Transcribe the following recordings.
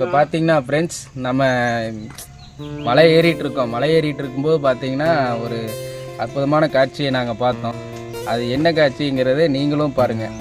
இப்போ பார்த்தீங்கன்னா ஃப்ரெண்ட்ஸ் நம்ம மலை ஏறிட்டு இருக்கோம். மலை ஏறிட்டு இருக்கும்போது பார்த்தீங்கன்னா ஒரு அற்புதமான காட்சியை நாங்கள் பார்த்தோம். அது என்ன காட்சிங்கிறத நீங்களும் பாருங்கள்.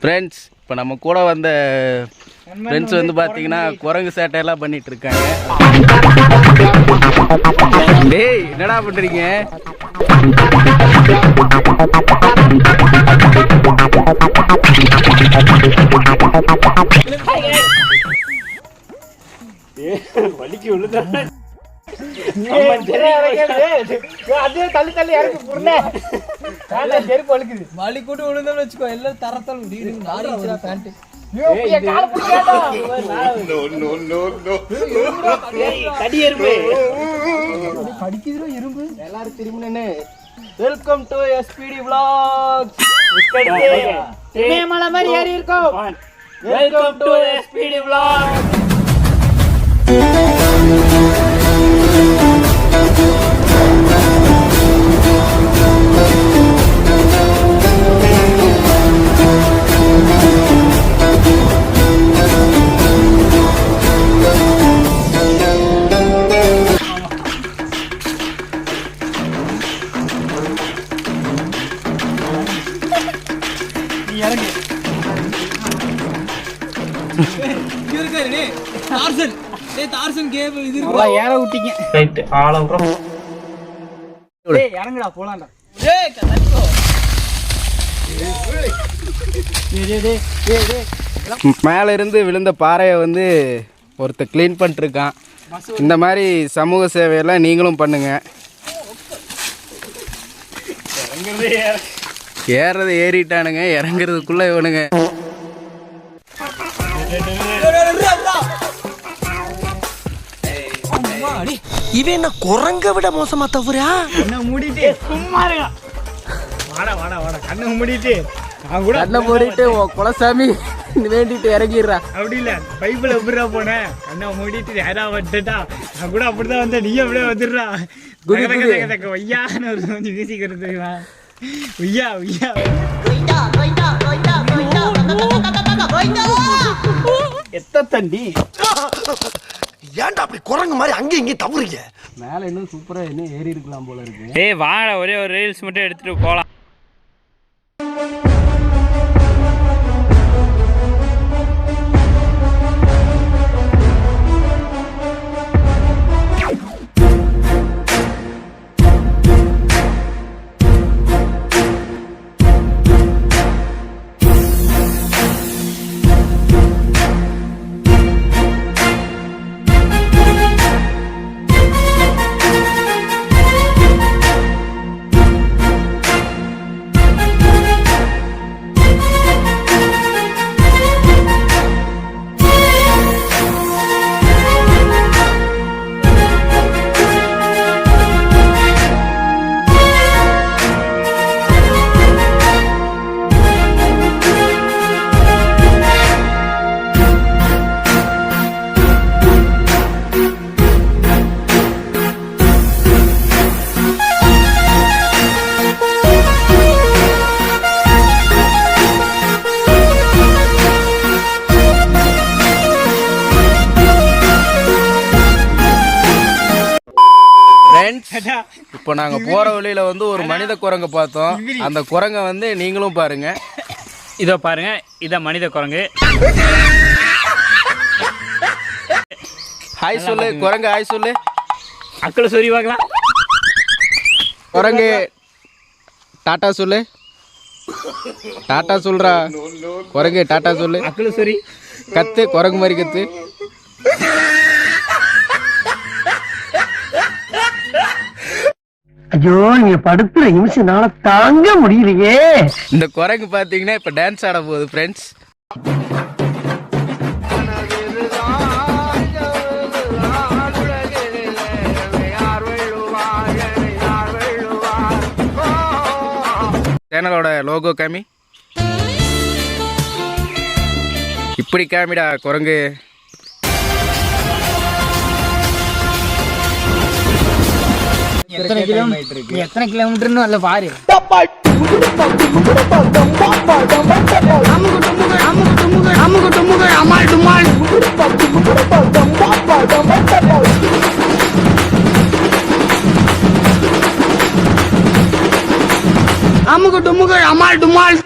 ஃப்ரெண்ட்ஸ், இப்போ நம்ம கூட வந்த ஃப்ரெண்ட்ஸ் வந்து பார்த்தீங்கன்னா குரங்கு சேட்டையெல்லாம் பண்ணிட்டு இருக்காங்க. டேய், என்னடா பண்ணுறீங்க? வலிக்கு விழுந்தா வலி கூட்டு விழுந்தோம்னு வச்சுக்கோ, எல்லாம் தரத்தல் பேண்ட் கடிக்குது இரும்பு. எல்லாரும் திரும்பினே வெல்கம் டு SPD vlogs. மலை மாதிரி ஏறி இருக்கோம். Welcome to SPD vlogs. ஏற விட்டீங்க. இறங்குடா போலாம்டா. மேலே இருந்து விழுந்த பாறையை வந்து ஒருத்தர் க்ளீன் பண்ணிட்டுருக்கான். இந்த மாதிரி சமூக சேவையெல்லாம் நீங்களும் பண்ணுங்க. ஏறது ஏறிட்டானுங்க, இறங்குறதுக்குள்ள இவனுங்க. இவன் என்ன குரங்க விட மோசமா தவறா? கண்ணை மூடிட்டு சும்மா இருங்க. வாடா வாடா வாடா, கண்ணை மூடிட்டு நான் கூட கண்ணை மூடிட்டு குலசாமி வேண்டிட்டு இறங்கிடுறா. அப்படி இல்ல, பைப்பில் எப்படிடா போனேன்? கண்ணை மூடிட்டு நேரா வந்துட்டா. நான் கூட அப்படிதான் வந்தேன், நீ அப்படியே வந்துடுறா. ஒய்யான்னு ஒரு கொஞ்சம் வீசிக்கிறது தெரியுமா? ஒய்யா ஒய்யா எத்த தண்டி. ஏன்டா அப்படி குரங்கு மாதிரி அங்கேயும் இங்கேயும் தவறுங்க? மேலே இன்னும் சூப்பரா இன்னும் ஏறி இருக்கலாம் போல இருக்கு. ஏய் வாடா, ஒரே ஒரு ரீல்ஸ் மட்டும் எடுத்துட்டு போலாம். இப்போ நாங்கள் போகிற வழியில் வந்து ஒரு மனித குரங்கை பார்த்தோம். அந்த குரங்கை வந்து நீங்களும் பாருங்க. இதோ பாருங்க, இதான் மனித குரங்கு. ஹாய் சொல்லு குரங்கு, ஹாய் சொல்லு. அக்களை சொல்லி பார்க்கலாம். குரங்கு டாட்டா சொல்லு. டாட்டா சொல்றா குரங்கு, டாட்டா சொல்லு. அக்களை சரி கத்து, குரங்கு மாதிரி கத்து. ஐயோ நீங்க படுத்துற நிமிஷம்னால தாங்க முடியலையே. இந்த குரங்கு பார்த்தீங்கன்னா இப்போ டான்ஸ் ஆட போகுது ஃப்ரெண்ட்ஸ். சேனலோட லோகோ காமி, இப்படி காமிடா குரங்கு. எத்தனை கிலோமீட்டர்னு அல்ல பாரு. அமுகு டுமுகு அமால் டுமால்.